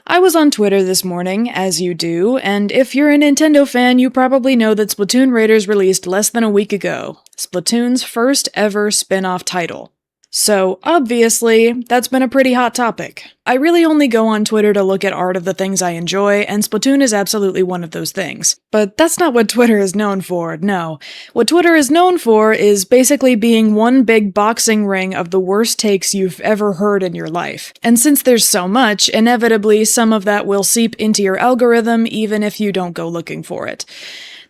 I was on Twitter this morning, as you do, and if you're a Nintendo fan, you probably know that Splatoon Raiders released less than a week ago, Splatoon's first ever spin-off title. So, obviously, that's been a pretty hot topic. I really only go on Twitter to look at art of the things I enjoy, and Splatoon is absolutely one of those things. But that's not what Twitter is known for, no. What Twitter is known for is basically being one big boxing ring of the worst takes you've ever heard in your life. And since there's so much, inevitably some of that will seep into your algorithm even if you don't go looking for it.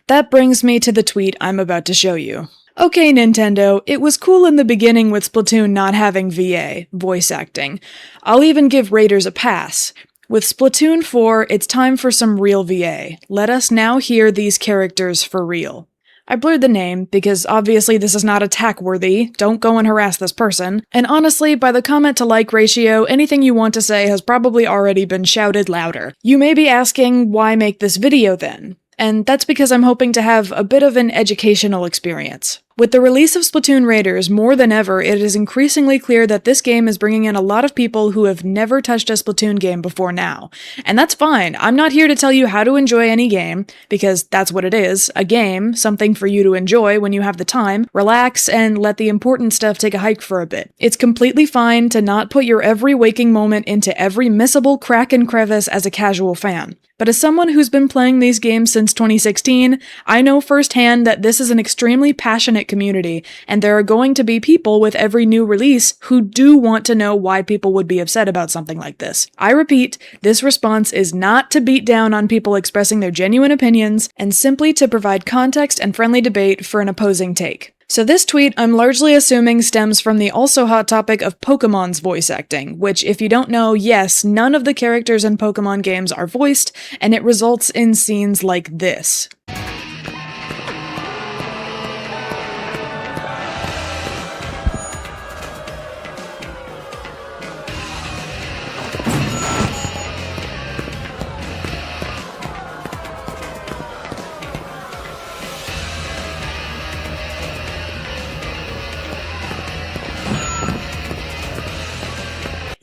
That brings me to the tweet I'm about to show you. Okay, Nintendo, it was cool in the beginning with Splatoon not having VA, voice acting. I'll even give Raiders a pass. With Splatoon 4, it's time for some real VA. Let us now hear these characters for real. I blurred the name, because obviously this is not attack-worthy, don't go and harass this person, and honestly, by the comment-to-like ratio, anything you want to say has probably already been shouted louder. You may be asking, why make this video then? And that's because I'm hoping to have a bit of an educational experience. With the release of Splatoon Raiders, more than ever, it is increasingly clear that this game is bringing in a lot of people who have never touched a Splatoon game before now. And that's fine, I'm not here to tell you how to enjoy any game, because that's what it is, a game, something for you to enjoy when you have the time, relax, and let the important stuff take a hike for a bit. It's completely fine to not put your every waking moment into every missable crack and crevice as a casual fan. But as someone who's been playing these games since 2016, I know firsthand that this is an extremely passionate community, and there are going to be people with every new release who do want to know why people would be upset about something like this. I repeat, this response is not to beat down on people expressing their genuine opinions, and simply to provide context and friendly debate for an opposing take. So this tweet, I'm largely assuming, stems from the also hot topic of Pokemon's voice acting, which, if you don't know, yes, none of the characters in Pokemon games are voiced, and it results in scenes like this.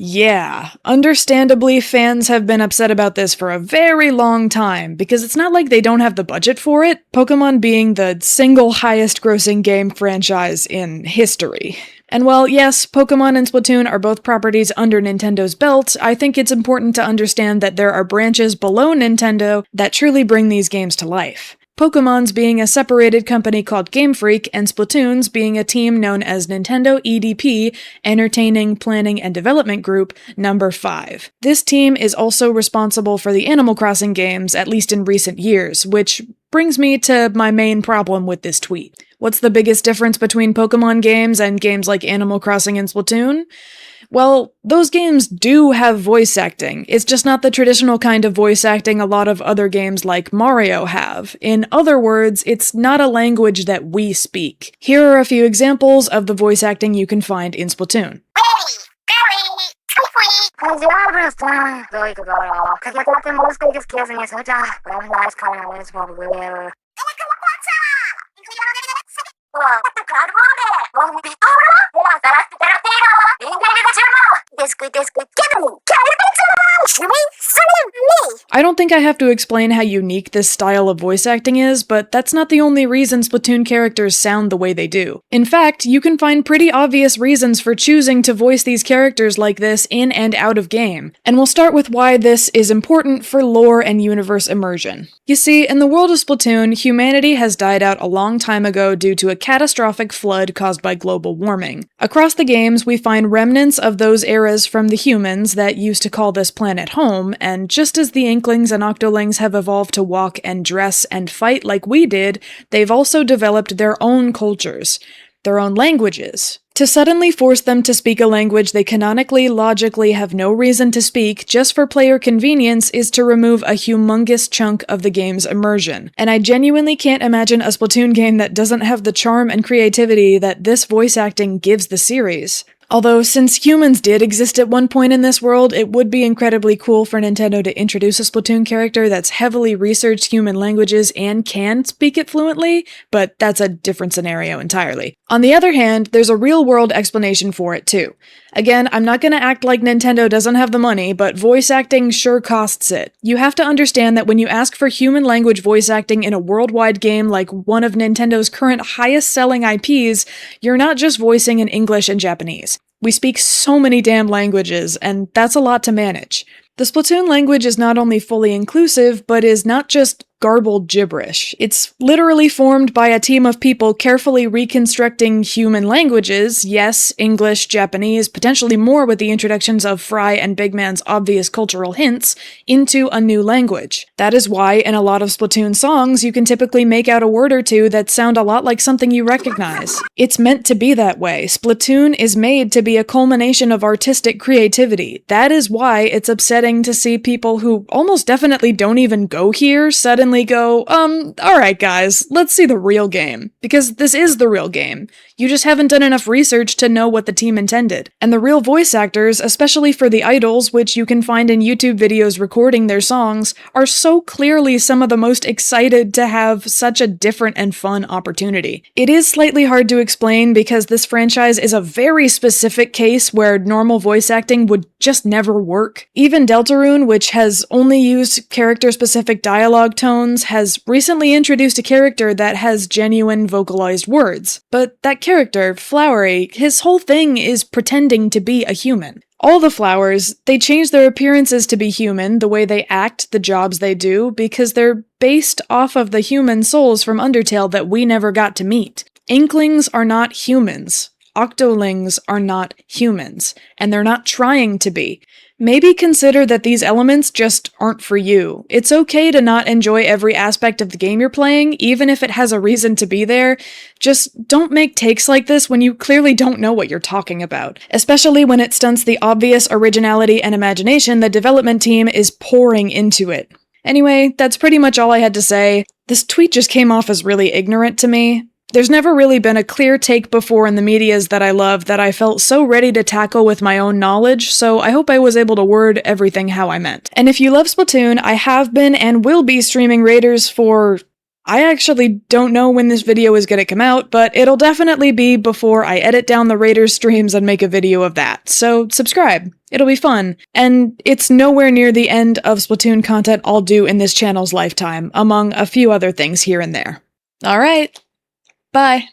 Yeah, understandably, fans have been upset about this for a very long time, because it's not like they don't have the budget for it, Pokemon being the single highest grossing game franchise in history. And while, yes, Pokemon and Splatoon are both properties under Nintendo's belt, I think it's important to understand that there are branches below Nintendo that truly bring these games to life. Pokemon's being a separated company called Game Freak, and Splatoon's being a team known as Nintendo EDP, Entertaining, Planning, and Development Group, number 5. This team is also responsible for the Animal Crossing games, at least in recent years, which brings me to my main problem with this tweet. What's the biggest difference between Pokemon games and games like Animal Crossing and Splatoon? Well, those games do have voice acting. It's just not the traditional kind of voice acting a lot of other games like Mario have. In other words, it's not a language that we speak. Here are a few examples of the voice acting you can find in Splatoon. I don't think I have to explain how unique this style of voice acting is, but that's not the only reason Splatoon characters sound the way they do. In fact, you can find pretty obvious reasons for choosing to voice these characters like this in and out of game, and we'll start with why this is important for lore and universe immersion. You see, in the world of Splatoon, humanity has died out a long time ago due to a catastrophic flood caused by global warming. Across the games, we find remnants of those eras from the humans that used to call this planet home, and just as the Inklings and Octolings have evolved to walk and dress and fight like we did, they've also developed their own cultures, their own languages. To suddenly force them to speak a language they canonically, logically have no reason to speak just for player convenience is to remove a humongous chunk of the game's immersion. And I genuinely can't imagine a Splatoon game that doesn't have the charm and creativity that this voice acting gives the series. Although, since humans did exist at one point in this world, it would be incredibly cool for Nintendo to introduce a Splatoon character that's heavily researched human languages and can speak it fluently, but that's a different scenario entirely. On the other hand, there's a real-world explanation for it too. Again, I'm not gonna act like Nintendo doesn't have the money, but voice acting sure costs it. You have to understand that when you ask for human language voice acting in a worldwide game like one of Nintendo's current highest selling IPs, you're not just voicing in English and Japanese. We speak so many damn languages, and that's a lot to manage. The Splatoon language is not only fully inclusive, but is not just garbled gibberish. It's literally formed by a team of people carefully reconstructing human languages, yes, English, Japanese, potentially more with the introductions of Fry and Big Man's obvious cultural hints, into a new language. That is why in a lot of Splatoon songs you can typically make out a word or two that sound a lot like something you recognize. It's meant to be that way. Splatoon is made to be a culmination of artistic creativity. That is why it's upsetting to see people who almost definitely don't even go here suddenly go, alright guys, let's see the real game. Because this is the real game. You just haven't done enough research to know what the team intended. And the real voice actors, especially for the idols, which you can find in YouTube videos recording their songs, are so clearly some of the most excited to have such a different and fun opportunity. It is slightly hard to explain because this franchise is a very specific case where normal voice acting would just never work. Even Deltarune, which has only used character-specific dialogue tones, has recently introduced a character that has genuine vocalized words. But that character, Flowery, his whole thing is pretending to be a human. All the flowers, they change their appearances to be human, the way they act, the jobs they do, because they're based off of the human souls from Undertale that we never got to meet. Inklings are not humans. Octolings are not humans, and they're not trying to be. Maybe consider that these elements just aren't for you. It's okay to not enjoy every aspect of the game you're playing, even if it has a reason to be there. Just don't make takes like this when you clearly don't know what you're talking about, especially when it stunts the obvious originality and imagination the development team is pouring into it. Anyway, that's pretty much all I had to say. This tweet just came off as really ignorant to me. There's never really been a clear take before in the medias that I love that I felt so ready to tackle with my own knowledge, so I hope I was able to word everything how I meant. And if you love Splatoon, I have been and will be streaming Raiders for... I actually don't know when this video is gonna come out, but it'll definitely be before I edit down the Raiders streams and make a video of that, so subscribe. It'll be fun. And it's nowhere near the end of Splatoon content I'll do in this channel's lifetime, among a few other things here and there. Alright. Bye.